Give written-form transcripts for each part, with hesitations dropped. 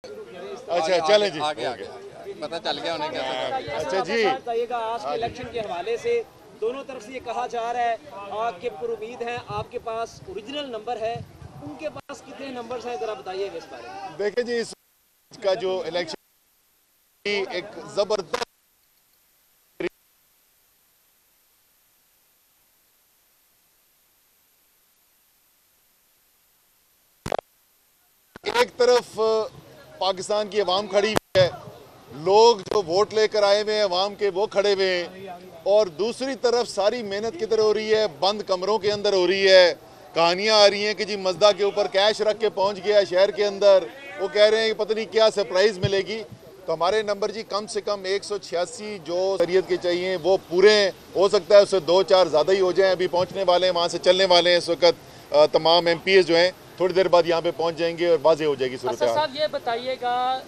अच्छा चलें जी, आगे पता चल गया उन्हें क्या। अच्छा जी, बताइएगा आज के इलेक्शन के हवाले से दोनों तरफ से ये कहा जा रहा है कि पर उम्मीद है आपके पास ओरिजिनल नंबर है, उनके पास कितने नंबर्स हैं, जरा बताइएगा इस बारे में। देखें जी, इस का जो इलेक्शन एक जबरदस्त एक तरफ पाकिस्तान की अवाम खड़ी हुई है, लोग जो वोट लेकर आए हुए हैं अवाम के वो खड़े हुए हैं, और दूसरी तरफ सारी मेहनत किधर हो रही है, बंद कमरों के अंदर हो रही है। कहानियां आ रही हैं कि जी मजदा के ऊपर कैश रख के पहुंच गया शहर के अंदर, वो कह रहे हैं कि पता नहीं क्या सरप्राइज मिलेगी। तो हमारे नंबर जी कम से कम 186 जो शरीयत के चाहिए वो पूरे हैं, हो सकता है उससे 2-4 ज़्यादा ही हो जाएं। अभी पहुंचने वाले हैं, वहाँ से चलने वाले हैं इस वक्त तमाम MPs जो हैं, थोड़ी देर बाद यहाँ पे पहुँच जाएंगे और वाज़ेह हो जाएगी सूरत हाल। साहब ये बताइएगा,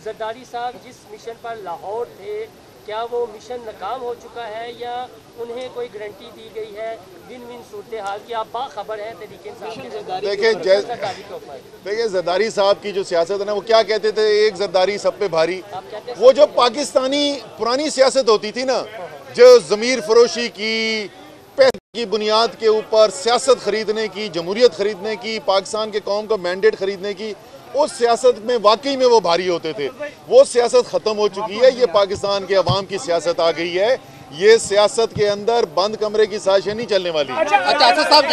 जरदारी साहब जिस मिशन पर लाहौर थे, क्या वो मिशन नाकाम हो चुका है या उन्हें कोई गारंटी दी गई है दिन दिन सूरत हाल की? आप बाखबर हैं तरीके से। देखिए जरदारी साहब की जो सियासत है ना, वो क्या कहते थे, एक जरदारी सब पे भारी। वो जो पाकिस्तानी पुरानी सियासत होती थी ना, जो ज़मीर फरोशी की, पैसे की बुनियाद के ऊपर सियासत खरीदने की, जमहूरियत खरीदने की, पाकिस्तान के कौम का मैंडेट खरीदने की, उस सियासत में वाकई में वो भारी होते थे। वो सियासत ख़त्म हो चुकी है, ये पाकिस्तान के अवाम की सियासत आ गई है। ये सियासत के अंदर बंद कमरे की साजिशें नहीं चलने वाली। अच्छा साहब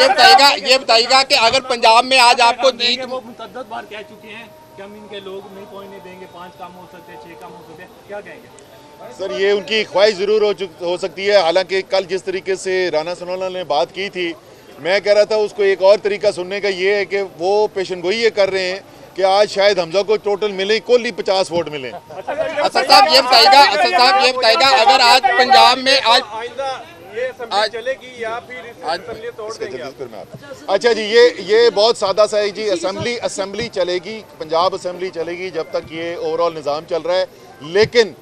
ये बताइएगा कि अगर पंजाब में आज आपको जीत, वो मुतअद्दिद बार कह चुके हैं कि हम इनके लोग नहीं पहुंचने देंगे, 5 काम हो सकते हैं, 6 काम हो सकते हैं, क्या कहेंगे? सर ये उनकी ख्वाहिश ज़रूर हो सकती है। हालांकि कल जिस तरीके से राना सनाउल्लाह ने बात की थी, मैं कह रहा था उसको एक और तरीका सुनने का ये है कि वो पेशनगोई ये कर रहे हैं कि आज शायद हमजा को टोटल मिले कुल ही 50 वोट मिले। असद साहब ये बताइएगा अगर आज पंजाब में आज चलेगी या फिर तोड़ देंगे? अच्छा जी, ये बहुत सादा सा है जी। असेंबली चलेगी, पंजाब असेंबली चलेगी जब तक ये ओवरऑल निज़ाम चल रहा है। लेकिन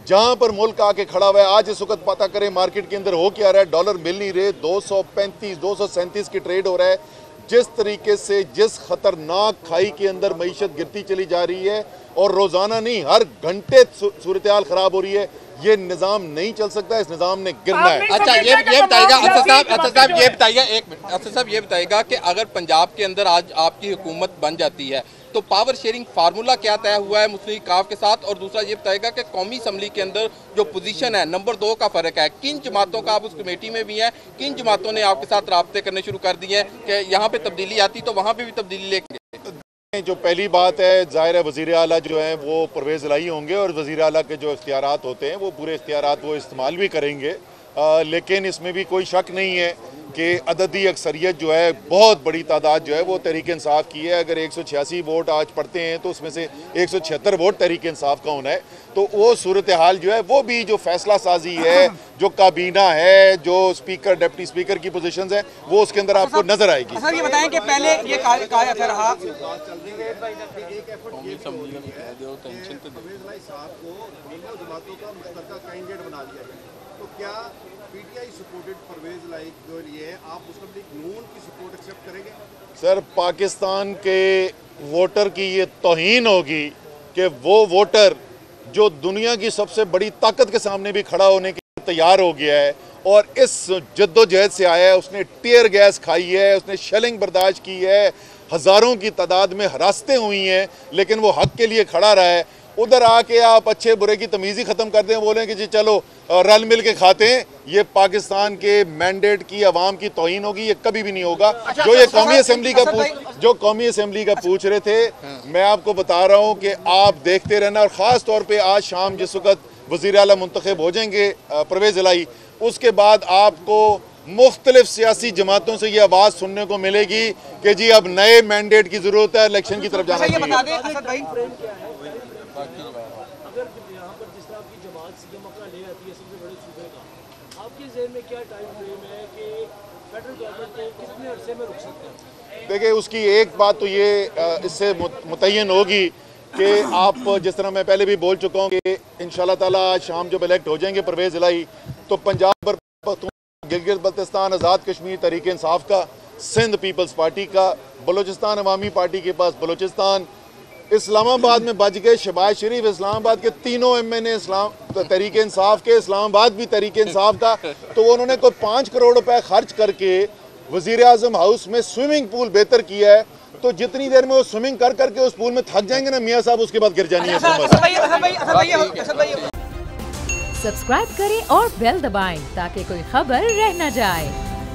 जहां पर मुल्क आके खड़ा हुआ है, आज इस वक्त पता करें मार्केट के अंदर हो क्या रहा है, डॉलर मिल नहीं रहे, 235 237 की ट्रेड हो रहा है। जिस तरीके से जिस खतरनाक खाई के अंदर मईशत गिरती चली जा रही है और रोजाना नहीं हर घंटे सूरत हाल खराब हो रही है, ये निज़ाम नहीं चल सकता, इस निज़ाम ने गिरना है। अच्छा ये बताइएगा असद साहब ये बताइएगा कि अगर पंजाब के अंदर आज आपकी हुकूमत बन जाती है तो पावर शेयरिंग फार्मूला क्या तय हुआ है मुस्लिम काफ के साथ, और दूसरा ये बताएगा कि कौमी असम्बली के अंदर जो पोजीशन है नंबर 2 का फ़र्क है, किन जमातों का आप उस कमेटी में भी हैं, किन जमातों ने आपके साथ राब्ते करने शुरू कर दिए हैं कि यहाँ पे तब्दीली आती तो वहाँ पे भी तब्दीली लेंगे? जो पहली बात है, ज़ाहिर है वज़ीर आला जो हैं वो परवेज़ इलाही होंगे और वज़ीर आला के जो इख्तियारात होते हैं वो पूरे इख्तियारात वो इस्तेमाल भी करेंगे। लेकिन इसमें भी कोई शक नहीं है कि अददी अक्सरियत जो है, बहुत बड़ी तादाद जो है वो तहरीक इंसाफ की है। अगर 186 वोट आज पड़ते हैं तो उसमें से 176 वोट तहरीक इंसाफ का होना है। तो वो सूरत हाल जो है वो भी जो फैसला साजी है, जो काबीना है, जो स्पीकर डिप्टी स्पीकर की पोजीशंस है, वो उसके अंदर आपको नजर आएगी। सर ये बताएं कि पहले ये कहा जाता रहा तो क्या पीटीआई सपोर्टेड परवेज इलाही के लिए आप मुस्लिम लीग नून की सपोर्ट एक्सेप्ट करेंगे? सर पाकिस्तान के वोटर की ये तौहीन होगी कि वो वोटर जो दुनिया की सबसे बड़ी ताकत के सामने भी खड़ा होने के लिए तैयार हो गया है और इस जद्दोजहद से आया है, उसने टीयर गैस खाई है, उसने शेलिंग बर्दाश्त की है, हज़ारों की तादाद में हरासतें हुई हैं, लेकिन वो हक के लिए खड़ा रहा है। उधर आके आप अच्छे बुरे की तमीज़ ही ख़त्म कर दें, बोलें कि जी चलो रल मिल के खाते हैं, ये पाकिस्तान के मैंडेट की आवाम की तौहीन होगी, ये कभी भी नहीं होगा। जो ये कौमी असम्बली का पूछ रहे थे, मैं आपको बता रहा हूँ कि आप देखते रहना, और ख़ास तौर पर आज शाम जिस वक्त वज़ीर आला मुंतखब हो जाएंगे परवेज़ इलाही, उसके बाद आपको मुख्तलिफ सियासी जमातों से ये आवाज़ सुनने को मिलेगी कि जी अब नए मैंडेट की ज़रूरत है, इलेक्शन की तरफ जाना चाहिए। अगर यहाँ पर जिस तरह आपकी जमात सीएम अपना ले आती है सबसे बड़े सूबे का, आपके ज़हन में क्या टाइम फ्रेम है कि फेडरल गवर्नमेंट को कितने अरसे में रुक सकते हैं? देखिए उसकी एक बात तो ये इससे मुतय्यन होगी कि आप जिस तरह मैं पहले भी बोल चुका हूँ कि इंशाल्लाह ताला आज शाम जब इलेक्ट हो जाएंगे परवेज़ इलाही, तो पंजाब गिलगित बल्तिस्तान आज़ाद कश्मीर तहरीक इंसाफ का, सिंध पीपल्स पार्टी का, बलूचिस्तान अवामी पार्टी के पास बलूचिस्तान, इस्लामाबाद में बच गए। शहबाज शरीफ इस्लामाबाद के तीनों MNA इस्लाम तहरीक इंसाफ के, इस्लामाबाद भी तहरीक इंसाफ था, तो उन्होंने कोई 5 करोड़ रुपए खर्च करके वज़ीर आज़म हाउस में स्विमिंग पूल बेहतर किया है। तो जितनी देर में वो स्विमिंग कर करके उस पूल में थक जाएंगे ना मियाँ साहब, उसके बाद गिर जानी है। सब्सक्राइब करें और बेल दबाएं ताकि कोई खबर रह न जाए।